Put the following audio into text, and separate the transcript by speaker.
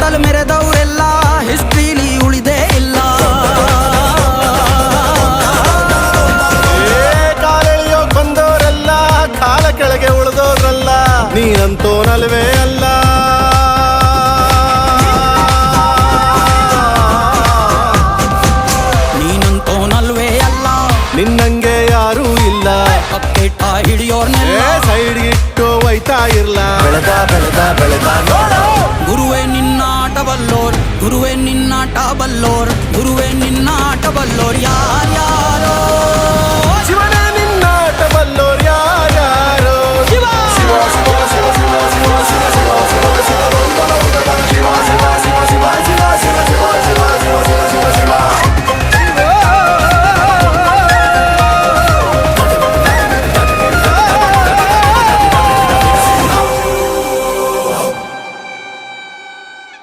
Speaker 1: ಸುತ್ತಲು ಮೆರೆದವರೆಲ್ಲ ಹಿಸ್ಟ್ರಿಲಿ ಉಳಿದೇ ಇಲ್ಲ.
Speaker 2: ಕಾಲೆಳೆಯೋಕ್ ಬಂದವರೆಲ್ಲ ಕಾಲ ಕೆಳಗೆ ಉಳಿದವ್ರಲ್ಲ, ನೀನಂತೋನಲ್ವೇ ಅಲ್ಲ.
Speaker 1: ನೀನಂತೋನಲ್ವೇ ಅಲ್ಲ,
Speaker 2: ನಿನ್ನಂಗೆ ಯಾರೂ ಇಲ್ಲ.
Speaker 1: ಪಕ್ಕೇಟ ಹಿಡಿಯೋರ್ನೆಲ್ಲ
Speaker 2: ಸೈಡ್ ಇಟ್ಟು ಒಯ್ತಾ ಇರ್ಲ. ಬೆಳೆದ ಬೆಳೆದ ಬೆಳೆದ ನೋಡು,
Speaker 1: ಗುರುವೇ ನಿನ್ನಾಟ ಬಲ್ಲೋರ್, ಗುರುವೇ ನಿನ್ನಾಟ ಬಲ್ಲೋರ್, ಗುರುವೇ ನಿನ್ನಾಟ ಬಲ್ಲೋರ್ ಯಾರ್ಯಾರೋ.
Speaker 2: ಶಿವನೇ